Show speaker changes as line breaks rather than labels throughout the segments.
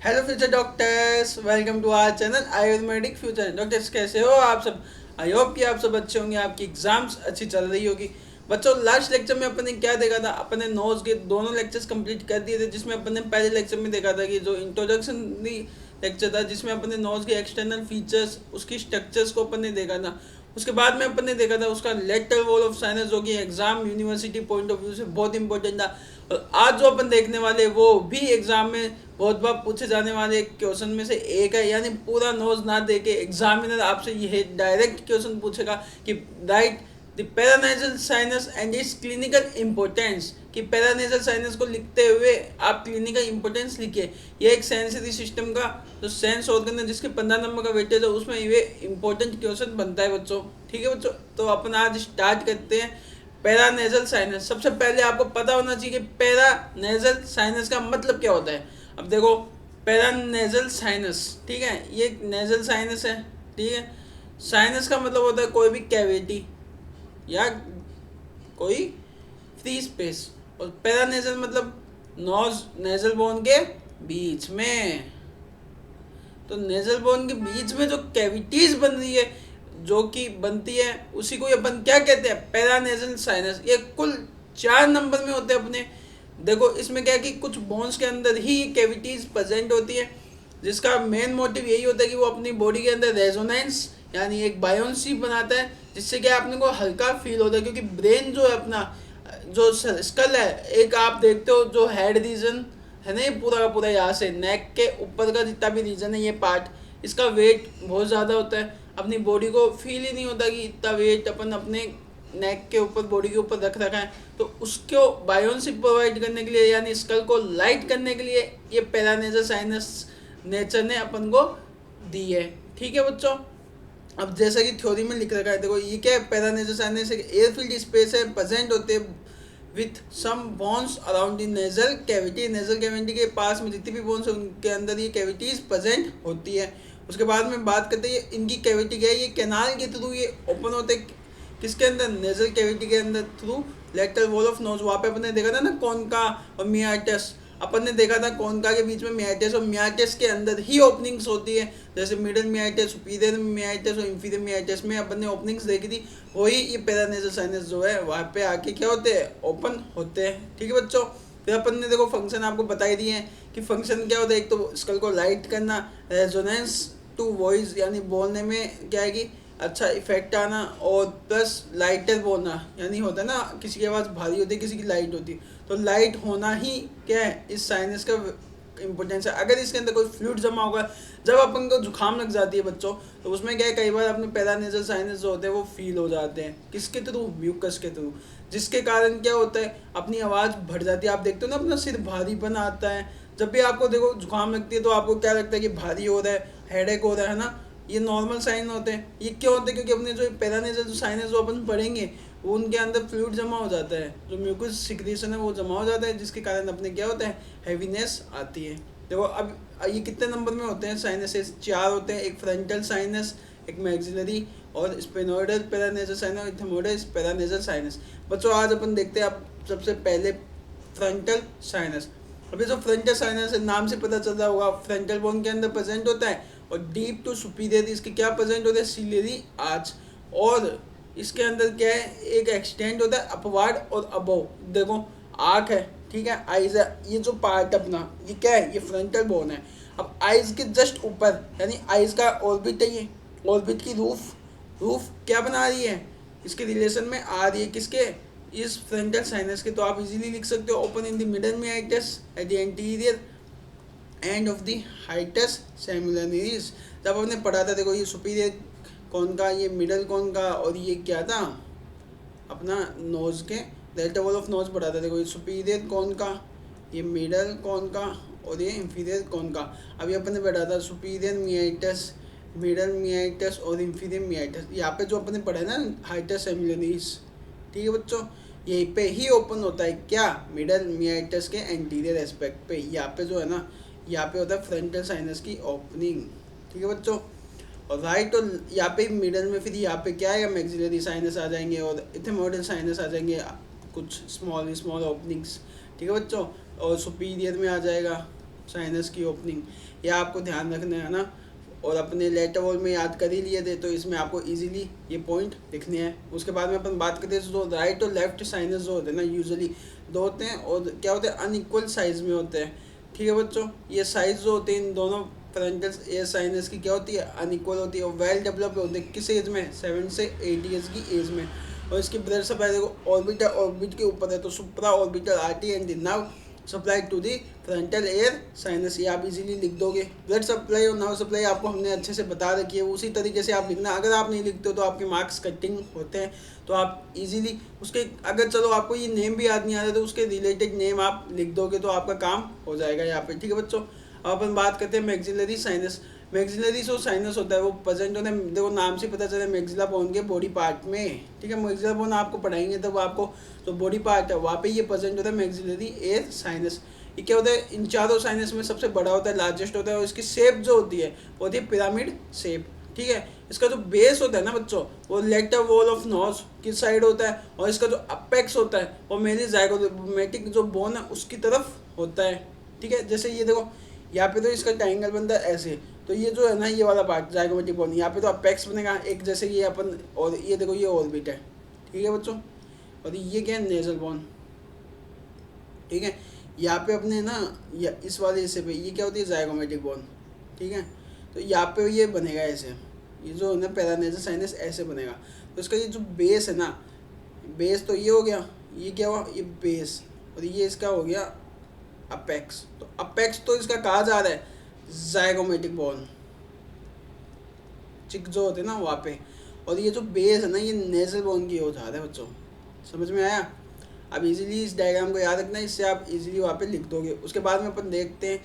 Hello future doctors, welcome to our channel Ayurvedic future doctors. कैसे हो आप सब? आई होप कि आप सब अच्छे होंगे, आपकी एग्जाम्स अच्छी चल रही होगी। बच्चों, लास्ट लेक्चर में अपन ने क्या देखा था? अपन ने नोज के दोनों लेक्चर्स कंप्लीट कर दिए थे, जिसमें अपन ने पहले लेक्चर में देखा था कि जो इंट्रोडक्शन लेक्चर था, जिसमें अपन ने नोज के एक्सटर्नल फीचर्स, उसकी स्ट्रक्चर्स को अपन ने देखा था। उसके बाद में अपन ने देखा था उसका लेटरल वॉल ऑफ साइनस, जो कि exam university point of view से बहुत इंपॉर्टेंट था। और आज जो अपन देखने वाले वो भी एग्जाम में बहुत बार पूछे जाने वाले क्वेश्चन में से एक है। यानी पूरा नोज ना देके एग्जामिनर आपसे ये डायरेक्ट क्वेश्चन पूछेगा कि right the paranasal sinus and it's clinical importance. कि पैरानेजल साइनस को लिखते हुए आप क्लिनिकल इंपॉर्टेंस लिखिए। ये एक सेंसरी सिस्टम का जो सेंस ऑर्गन है, जिसके 15 नंबर का वेटेज है, उसमें ये इंपॉर्टेंट क्वेश्चन बनता है बच्चों। ठीक है बच्चों, तो अपन आज स्टार्ट करते हैं। पैरानेजल साइनस, सबसे पहले आपको पता होना चाहिए कि पैरानेजल साइनस का मतलब क्या होता है। अब देखो, पैरानेजल साइनस, ठीक है, ये नेजल साइनस है। ठीक है, साइनस का मतलब होता है कोई भी कैविटी या कोई फ्री स्पेस। और पैरानेजल मतलब नोज नेजल बोन के बीच में। तो नेजल बोन के बीच में जो कैविटीज बन रही है, जो कि बनती है, उसी को अपन क्या कहते हैं? Paranasal sinus. ये कुल 4 नंबर में होते हैं अपने। देखो, इसमें क्या है कि कुछ बोन्स के अंदर ही कैविटीज प्रेजेंट होती है, जिसका मेन मोटिव यही होता है कि वो अपनी बॉडी के अंदर रेजोनेंस यानी एक बायोन्सी बनाता है, जिससे क्या अपने को हल्का फील होता है। क्योंकि ब्रेन जो है अपना, जो स्कल है, एक आप देखते हो जो हेड रीजन है ना, ये पूरा का पूरा यहाँ से नेक के ऊपर का जितना भी रीजन है, ये पार्ट, इसका वेट बहुत ज़्यादा होता है। अपनी बॉडी को फील ही नहीं होता कि इतना वेट अपन अपने नेक के ऊपर, बॉडी के ऊपर रख रखा है। तो उसको बायोन्सी प्रोवाइड करने के लिए, यानी स्कल को लाइट करने के लिए, ये पैरानेजल साइनस नेचर ने अपन को दी है। ठीक है बच्चों, अब जैसा कि थ्योरी में लिख रखा है, देखो ये क्या है? पैरानेजल साइनस एक एयरफील्ड स्पेस है, प्रेजेंट होते हैं with some bones around the nasal cavity. Nasal cavity के पास में जितनी भी बोन्स है, उनके अंदर ये कैविटीज प्रेजेंट होती है। उसके बाद में बात करते हैं इनकी कैविटी क्या है। ये कैनाल के थ्रू ये ओपन होते हैं, किसके अंदर? नेजल कैविटी के अंदर, through lateral wall of nose. वहाँ पे अपन ने देखा था ना कॉन्का और मियाटिस। अपन ने देखा था कॉन्का के बीच में मियाटिस, और मियाटिस के अंदर ही ओपनिंग्स होती है। जैसे मिडल मियाटिस, सुपीरियर मियाटिस और इंफीरियर मियाटिस में अपन ने ओपनिंग्स देखी थी। वही ये पैरानेजल साइनस जो है, वहाँ पे आके क्या होते हैं? ओपन होते हैं। ठीक है बच्चों, फिर अपन ने देखो फंक्शन आपको बताई दिए हैं कि फंक्शन क्या होता है। एक तो स्कल को लाइट करना, रेजोनेंस टू वॉइस यानी बोलने में क्या है कि अच्छा इफेक्ट आना, और प्लस लाइटर बोलना, यानी होता है ना किसी की आवाज़ भारी होती है, किसी की लाइट होती है। तो लाइट होना ही क्या है? इस साइनस का इम्पोर्टेंस है। अगर इसके अंदर कोई फ्लूइड जमा होगा, जब अपन को जुकाम लग जाती है बच्चों, तो उसमें क्या है, कई बार अपने पैरानेजल साइनस जो होते हैं वो फील हो जाते हैं। किसके थ्रू? म्यूकस के थ्रू। जिसके कारण क्या होता है? अपनी आवाज़ बढ़ जाती है। आप देखते हो ना, अपना सिर भारीपन आता है। जब भी आपको देखो जुकाम लगती है, तो आपको क्या लगता है कि भारी हो रहा है, हेडेक हो रहा है ना। ये नॉर्मल साइन होते हैं। ये क्यों होते हैं? क्योंकि अपने जो पैरानेजल जो साइनस जो अपन पढ़ेंगे, वो उनके अंदर फ्लूइड जमा हो जाता है, जो म्यूकस सिक्रीशन है वो जमा हो जाता है, जिसके कारण अपने क्या होता है? हैवीनेस आती है। देखो, अब ये कितने नंबर में होते हैं साइनसेस? 4 होते हैं। एक फ्रंटल साइनस, एक मैक्सिलरी और स्पेनोइडल पैरानेजल साइनस और इथमोइडल पैरानेजल साइनस। बच्चों, आज अपन देखते हैं आप सबसे पहले फ्रंटल साइनस। अभी जो फ्रंटल साइनस है, नाम से पता चल रहा होगा, फ्रंटल बोन के अंदर प्रेजेंट होता है, और डीप टू सुपीरियर इसके क्या प्रेजेंट होता है? Ciliary arch. और इसके अंदर क्या है? एक एक्सटेंड होता है अपवार्ड और अबोव। देखो, आँख है, ठीक है, आइज है, ये जो पार्ट अपना, ये क्या है? ये फ्रंटल बोन है। अब आइज के जस्ट ऊपर, यानी आइज का ऑर्बिट है, ये ऑर्बिट की रूफ क्या बना रही है? इसके रिलेशन में आ रही है, किसके? इस फ्रंटल साइनस के। तो आप इजीली लिख सकते हो, open in the middle meatus at the anterior end of the hiatus semilunaris. जब हमने पढ़ा था, देखो ये सुपीरियर कौन का, ये मिडल कौन का, और ये क्या था? अपना नोज के डेल्टा वॉल ऑफ नोज पढ़ा था। देखो ये सुपीरियर कौन का, ये मिडल कौन का, और ये इंफीरियर कौन का। अभी अपन ने पढ़ा था सुपीरियर मियाइटस, मिडल मियाइटस और इंफीरियर मियाइटस। यहाँ पे जो अपन ने पढ़ा है ना, हाइटस सेमुलरिस। ठीक है बच्चों, यहीं पे ही ओपन होता है क्या? मिडल मियाइटस के एंटीरियर एस्पेक्ट पे। यहाँ पे जो है ना, यहाँ पे होता है फ्रंटल साइनस की ओपनिंग। ठीक है बच्चों, और राइट, और यहाँ पे मिडल में फिर यहाँ पे क्या है? मैक्सिलरी साइनस आ जाएंगे और इथमोइडल साइनस आ जाएंगे, कुछ स्मॉल ओपनिंग्स। ठीक है बच्चों, और सुपीरियर में आ जाएगा साइनस की ओपनिंग, यह आपको ध्यान रखना है ना। और अपने लेटर वॉल में याद कर ही लिए थे, तो इसमें आपको इजीली ये पॉइंट लिखने हैं। उसके बाद में अपन बात करते हैं जो राइट और लेफ्ट साइनस जो होते हैं ना, यूजुअली दो होते हैं और क्या होते हैं, अनइक्वल साइज में होते हैं। ठीक है बच्चों, ये साइज जो होते हैं इन दोनों फ्रंटल एयर साइनस की क्या होती है, अनइक्वल होती है और वेल डेवलप होते हैं। किस एज में, 7 से 8 ईयर्स की एज में। और इसकी ब्लड सप्लाई देखो ऑर्बिट के ऊपर है, तो supra orbital artery and now supply to the frontal air sinus, ये आप इजीली लिख दोगे। ब्लड सप्लाई और नर्व सप्लाई आपको हमने अच्छे से बता रखी है, उसी तरीके से आप लिखना। अगर आप नहीं लिखते हो तो आपके मार्क्स कटिंग होते हैं, तो आप इजीली उसके, अगर चलो आपको ये नेम भी याद नहीं आ रहा तो उसके रिलेटेड नेम आप लिख दोगे तो आपका काम हो जाएगा यहाँ पे। ठीक है बच्चों, अब अपन बात करते हैं मैक्सिलरी साइनस। मैक्सिलरी जो साइनस होता है वो प्रेजेंट होता है, देखो नाम से पता चला मैक्सिला बोन के बॉडी पार्ट में। ठीक है, मैक्सिला बोन आपको पढ़ाएंगे तब आपको जो बॉडी पार्ट है वहाँ पे ये प्रेजेंट होता है मैक्सिलरी एयर साइनस। ये क्या होता है, इन चारों साइनस में सबसे बड़ा होता है, लार्जेस्ट होता है और इसकी शेप जो होती है वो होती है पिरामिड शेप। ठीक है, इसका जो बेस होता है ना बच्चों, वो लेटर वॉल ऑफ नोज किस साइड होता है, और इसका जो अपेक्स होता है वो मेरी जाइगोमेटिक जो बोन है उसकी तरफ होता है। ठीक है, जैसे ये देखो यहाँ पे तो इसका ट्रायंगल बनता है ऐसे, तो ये जो है ना ये वाला पार्ट जाइगोमेटिक बोन, यहाँ पे तो अपेक्स बनेगा एक, जैसे ये अपन, और ये देखो ये ऑर्बिट है। ठीक है बच्चों, और ये क्या है, नेजल बोन। ठीक है, यहाँ पे अपने ना या इस वाले हिस्से पे ये क्या होती है, जाइगोमेटिक बोन। ठीक है, तो यहाँ पे ये बनेगा ऐसे, ये जो है ना पैरानेजल साइनस ऐसे बनेगा। तो इसका ये जो बेस है ना, बेस तो ये हो गया, ये क्या हुआ, ये बेस, और ये इसका हो गया अपेक्स। तो अपेक्स तो इसका कहा जा रहा है जाइगोमेटिक बोन, चिक जो होते हैं ना वहाँ पे, और ये जो बेस है ना ये नेजल बोन की हो जा रहा है बच्चों। समझ में आया? अब इजीली इस डायग्राम को याद रखना, इससे आप इजीली वहाँ पे लिख दोगे। उसके बाद में अपन देखते हैं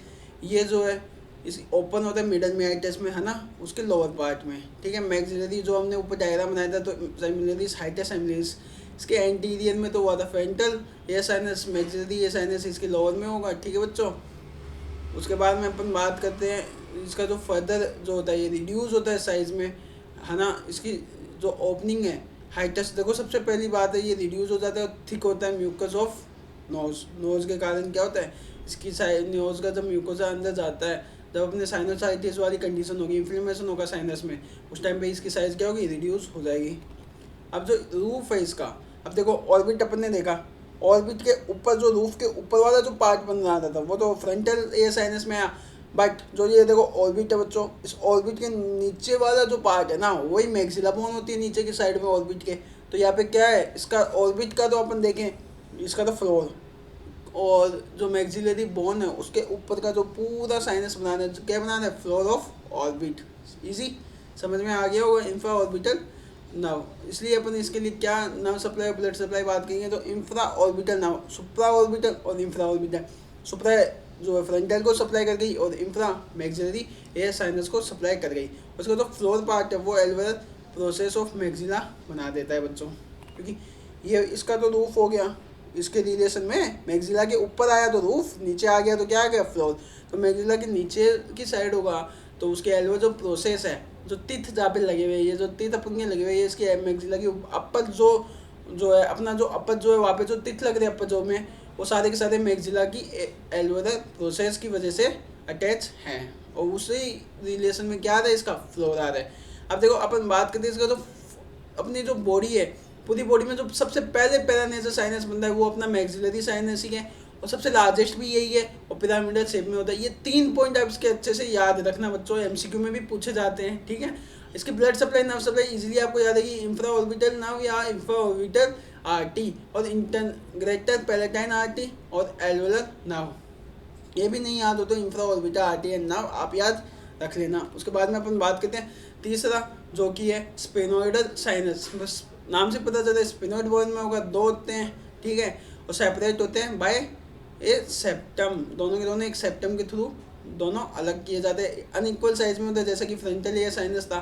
ये जो है इस ओपन होता है मिडल मेरिटस में है ना, उसके लोअर पार्ट में। ठीक है, मैक्सिलरी जो हमने ऊपर डायग्राम बनाया था, तो साइमिलरीज हाइटस साइमिलरीज इसके एंटीरियर में तो हुआ था frontal air sinus, maxillary air sinus इसके लोअर में होगा। ठीक है बच्चों, उसके बाद में अपन बात करते हैं इसका जो फर्दर जो होता है ये रिड्यूस होता है साइज़ में है ना। इसकी जो ओपनिंग है हाइटस, देखो सबसे पहली बात है ये रिड्यूस हो जाता है, थिक होता है म्यूकस ऑफ नोज। नोज के कारण क्या होता है, इसकी साइड नोज का जब म्यूकोसा अंदर जाता है, जब अपने साइनोसाइटिस वाली कंडीशन होगी, इन्फ्लेमेशन होगा साइनस में, उस टाइम पे इसकी साइज़ क्या होगी, रिड्यूस हो जाएगी। अब जो रूफ है इसका, अब देखो ऑर्बिट अपन ने देखा, ऑर्बिट के ऊपर जो रूफ के ऊपर वाला जो पार्ट बन रहा था वो तो फ्रंटल एयर साइनस में आया, बट जो ये देखो ऑर्बिट है बच्चों, इस ऑर्बिट के नीचे वाला जो पार्ट है ना वही मैक्सिला बोन होती है नीचे की साइड में ऑर्बिट के। तो यहाँ पे क्या है, इसका ऑर्बिट का तो अपन देखें, इसका तो फ्लोर, और जो मैक्सिलरी बोन है उसके ऊपर का जो पूरा साइनस बनाना है, क्या बनाना है, फ्लोर ऑफ ऑर्बिट। इजी समझ में आ गया होगा, इंफ्रा ऑर्बिटल नर्व। इसलिए अपन इसके लिए क्या नर्व सप्लाई और ब्लड सप्लाई बात करेंगे तो इंफ्रा ऑर्बिटल नर्व, सुप्रा ऑर्बिटल और इंफ्रा ऑर्बिटल। सुप्रा जो है फ्रंटल को सप्लाई कर गई और इंफ्रा मैक्सिलरी एयर साइनस को सप्लाई कर गई। उसका जो फ्लोर पार्ट है वो एल्वेयर प्रोसेस ऑफ मैक्सिला बना देता है बच्चों, क्योंकि ये इसका तो रूफ हो गया, इसके रिलेशन में मैक्सिला के ऊपर आया तो रूफ, नीचे आ गया तो क्या आ गया, फ्लोर। तो मैक्सिला के नीचे की साइड होगा तो उसके एल्वेयर जो प्रोसेस है, जो टीथ जहाँ पे लगे हुए, ये जो टीथ अपन लगे हुए, इसके मैक्सिला की अपर जो है अपना जो अपर जो है वहाँ पे जो टीथ लग रहे हैं अपर जो में, वो सारे के सारे मैक्सिला की एल्वेयर प्रोसेस की वजह से अटैच हैं, और उसी रिलेशन में क्या आ रहा है, इसका फ्लोर आ रहा है। अब देखो अपन बात करते हैं इसका जो अपनी जो बॉडी है, पूरी बॉडी में जो सबसे पहले पैरानेजल साइनस बनता है वो अपना मैक्सिलरी साइनस ही है, और सबसे लार्जेस्ट भी यही है, और पिरामिडल शेप में होता है। ये 3 पॉइंट आप इसके अच्छे से याद रखना बच्चों, एमसीक्यू में भी पूछे जाते हैं। ठीक है, इसकी blood supply nerve supply easily आपको याद है कि इंफ्रा ऑर्बिटल नर्व या इंफ्रा ऑर्बिटल आरटी, और इंटरग्रेटर पैलेटाइन आरटी और एल्वुलर नर्व। ये भी नहीं याद हो तो infra orbital RT and nerve आप याद रख लेना। उसके बाद में अपन बात करते हैं तीसरा, जो कि है स्पेनोइडल साइनस। बस नाम से पता चलता है स्पेनोइड बोन में होगा, 2 होते हैं। ठीक है, और सेपरेट होते हैं बाय ए सेप्टम, दोनों के दोनों एक सेप्टम के थ्रू दोनों अलग किए जाते हैं, अनइक्वल साइज में होते हैं, जैसा कि फ्रंटल एयर साइनस था।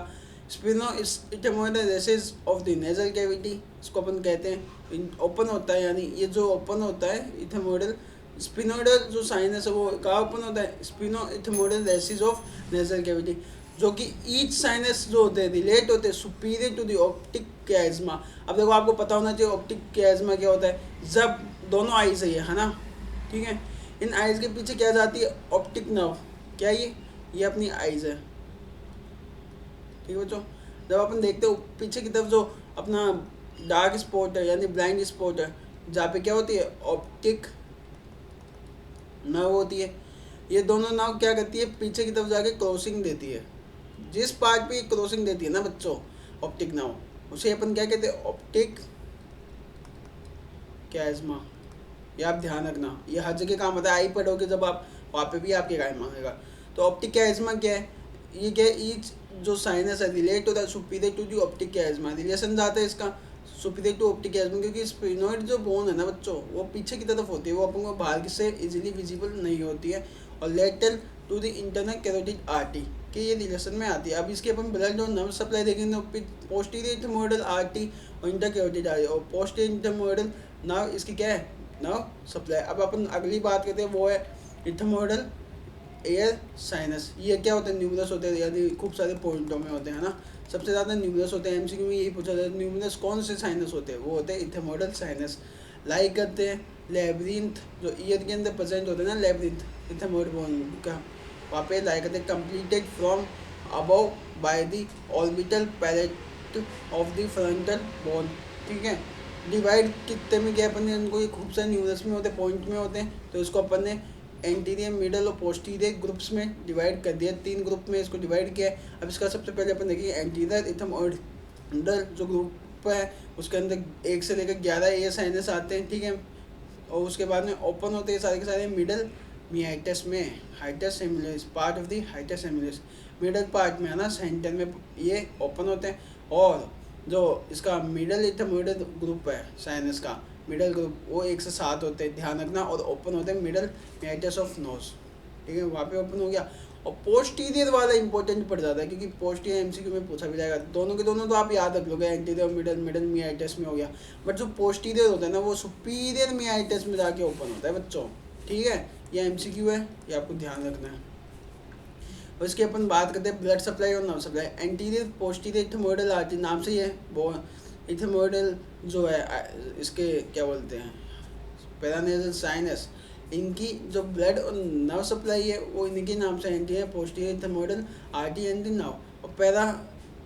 Sphenoidal recess of the nasal cavity, इसको अपन कहते हैं ओपन होता है, यानी ये जो ओपन होता है इथेमोइडल, स्पिनोइडल जो साइनस है वो कहाँ ओपन होता है, स्पिनो-इथेमोइडल रेसेस ऑफ नेजल कैविटी, जो कि ईच साइनस जो होते हैं रिलेट होते हैं सुपीरियर टू द ऑप्टिक कैज़मा। अब देखो आपको पता होना चाहिए ऑप्टिक कैज़मा क्या होता है, जब दोनों आई सही है ना। ठीक है, इन आइज़ के पीछे क्या जाती है, ऑप्टिक नर्व। क्या ये अपनी आइज़ है, ठीक है बच्चों। जब अपन देखते हो पीछे की तरफ जो अपना डार्क स्पॉट है यानी ब्लाइंड स्पॉट है, जहाँ पे क्या होती है, ऑप्टिक नर्व होती है। ये दोनों नाव क्या करती है, पीछे की तरफ जाके क्रॉसिंग देती है। जिस पार्ट पे क्रॉसिंग देती है ना बच्चों, ऑप्टिक नाव, उसे अपन क्या कहते हैं, ऑप्टिक कैज़मा। ये आप ध्यान रखना, ये हर जगह काम आता है, आई पढ़ोगे जब आप, वहाँ पे भी आपके काम आएगा। तो ऑप्टिक कैज़मा क्या है, ये क्या है, ईच जो साइनस है relate to the superior to the optic chiasma. Relation जाता है इसका सुपीरियर टू ऑप्टिक कैज़मा, क्योंकि स्फेनोइड जो बोन है ना बच्चों, वो पीछे की तरफ होती है, वो अपन को बाहर से इजीली विजिबल नहीं होती है। और lateral to the internal carotid artery कि ये रिलेशन में आती है। अब इसके अपन ब्लड और नर्व सप्लाई देखेंगे तो पोस्टीरियर इंटरमोडल आर्टरी और इंटर कैरोटिड आर्टरी, और पोस्टीरियर इंटरमोडल नर्व इसकी क्या है, नर्व सप्लाई। अब अपन अगली बात करते हैं, वो है इंटरमोडल एयर साइनस। ये क्या होते हैं, न्यूमरस होते हैं, यानी खूब सारे पॉइंटों में होते हैं ना, सबसे ज़्यादा न्यूमरस होते हैं। एमसीक्यू में यही पूछा जाता है न्यूमरस कौन से साइनस होते हैं, वो होते हैं इंटरमोडल साइनस। लाइक करते हैं लेब्रिंथ, जो ईयर के अंदर प्रेजेंट होते हैं ना, लेब्रिंथ इंटरमोडल बोन का, वहाँ पे लाइक करते हैं completed from above by the orbital palate of the frontal bone, ठीक है। डिवाइड कितने में क्या अपन ने उनको, ये खूब सारे न्यूमरस में होते हैं, पॉइंट में होते हैं, तो इसको अपन ने एंटीरियर, मिडल और पोस्टीरियर ग्रुप्स में डिवाइड कर दिया, 3 ग्रुप में इसको डिवाइड किया है। अब इसका सबसे पहले अपन देखिए एंटीरियर इंटरमोडल जो ग्रुप है, उसके अंदर 1 से लेकर 11 एयर साइनस आते हैं, ठीक है। और उसके बाद में ओपन होते हैं सारे के सारे मिडल मियाइटस में, hiatus semilunaris, part of the hiatus semilunaris, middle part में है ना, सेंटर में ये ओपन होते हैं। और जो इसका मिडल इंटरमोडल ग्रुप है साइनस का, मिडल ग्रुप, वो 1 से 7 होते हैं, ध्यान रखना। और ओपन होते हैं मिडल मियाइटस ऑफ नोज, ठीक है, वहाँ पे ओपन हो गया। और पोस्टीरियर वाला इंपॉर्टेंट पड़ जाता है, क्योंकि पोस्टीरियर एमसीक्यू में पूछा भी जाएगा। दोनों के दोनों तो आप याद रख लोगे, एंटीरियर और मिडल, मिडल मियाइटस में हो गया। बट जो पोस्टीरियर होता है ना, वो सुपीरियर मियाइटस में जाके ओपन होता है बच्चों, ठीक है। ये एमसीक्यू है, ये आपको ध्यान रखना है। और इसकी अपन बात करते हैं ब्लड सप्लाई और nerve supply. Anterior posterior intermodal artery, नाम से ही है, वो इंटरमोडल जो है इसके क्या बोलते हैं, पैरानेजल साइनस, इनकी जो ब्लड और नर्व सप्लाई है वो इनके नाम से anterior posterior intermodal artery and nerve. और पैरा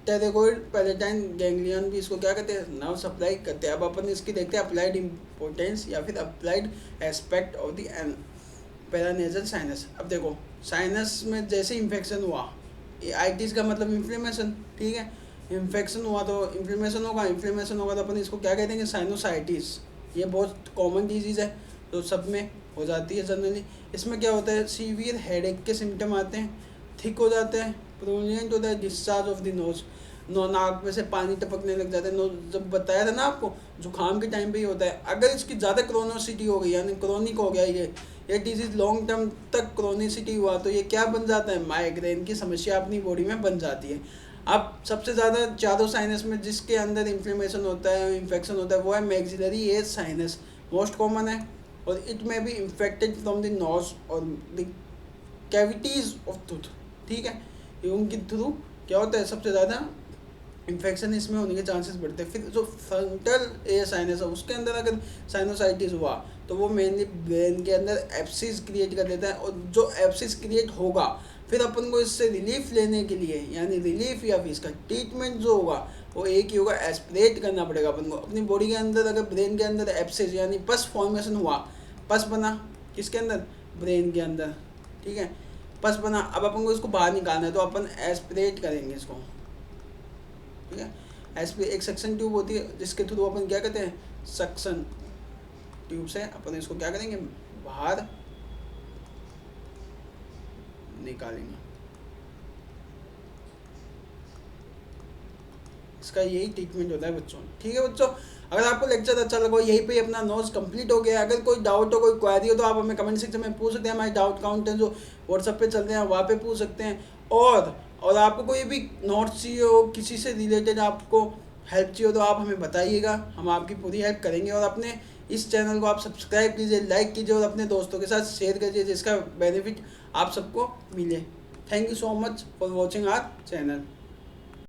टेरेगोइड पैलेटाइन गैंग्लियन भी इसको क्या कहते हैं, नर्व सप्लाई करते हैं। अब अपन इसकी देखते हैं अप्लाइड इम्पोर्टेंस या फिर applied aspect of the paranasal sinus. अब देखो साइनस में जैसे इन्फेक्शन हुआ, आइटिस का मतलब इन्फ्लेमेशन, ठीक है, इन्फेक्शन हुआ तो इन्फ्लेमेशन होगा, इन्फ्लेमेशन होगा तो अपन इसको क्या कहते हैं, साइनोसाइटिस। ये बहुत कॉमन डिजीज़ है, तो सब में हो जाती है जनरली। इसमें क्या होता है, सीवियर हेडेक के सिम्टम आते हैं, थिक हो जाते हैं, प्रोमिनेंट होता है डिस्चार्ज ऑफ द नोज, नाक में से पानी टपकने लग जाता है। नोज, जब बताया था ना आपको, जुकाम के टाइम पे ही होता है। अगर इसकी ज़्यादा क्रोनोसिटी हो गई, यानी क्रोनिक हो गया ये डिजीज़, लॉन्ग टर्म तक क्रोनिसिटी हुआ, तो ये क्या बन जाता है, माइग्रेन की समस्या अपनी बॉडी में बन जाती है। अब सबसे ज़्यादा चारों साइनस में जिसके अंदर इन्फ्लेमेशन होता है, इन्फेक्शन होता है, वो है maxillary edge sinus, most common है। और it may be infected from the nose और द कैविटीज़ ऑफ टूथ, ठीक है। उनके थ्रू क्या होता है, सबसे ज़्यादा इन्फेक्शन इसमें होने के चांसेस बढ़ते हैं। फिर जो फ्रंटल एयर साइनस है, उसके अंदर अगर साइनोसाइटिस हुआ तो वो मेनली ब्रेन के अंदर एब्सिस क्रिएट कर देता है। और जो एब्सिस क्रिएट होगा, फिर अपन को इससे रिलीफ लेने के लिए, यानी रिलीफ या फिर इसका ट्रीटमेंट जो होगा वो एक ही होगा, एस्पिरेट करना पड़ेगा अपन को अपनी बॉडी के अंदर। अगर ब्रेन के अंदर एब्सिस यानी पस फॉर्मेशन हुआ, पस बना किसके अंदर, ब्रेन के अंदर, ठीक है, पस बना, अब अपन को इसको बाहर निकालना है, तो अपन एस्पिरेट करेंगे इसको, ठीक है। एस्पिरेट एक सक्शन ट्यूब होती है, जिसके थ्रू अपन क्या कहते हैं, सक्शन ट्यूब से अपन इसको क्या करेंगे, बाहर निकालेंगे। इसका यही ट्रीटमेंट होता है बच्चों, ठीक है बच्चों। अगर आपको लेक्चर अच्छा लगा, यहीं पे अपना नोट्स कंप्लीट हो गया। अगर कोई डाउट हो, कोई क्वेरी हो, तो आप हमें कमेंट सेक्शन में पूछ सकते हैं। हमारे डाउट काउंटर जो व्हाट्सएप पे चलते हैं, वहाँ पे पूछ सकते हैं। और आपको कोई भी नोट्स चाहिए हो, किसी से रिलेटेड आपको हेल्प चाहिए हो, तो आप हमें बताइएगा, हम आपकी पूरी हेल्प करेंगे। और अपने इस चैनल को आप सब्सक्राइब कीजिए, लाइक कीजिए और अपने दोस्तों के साथ शेयर कीजिए, जिसका बेनिफिट आप सबको मिले। Thank you so much for watching our channel.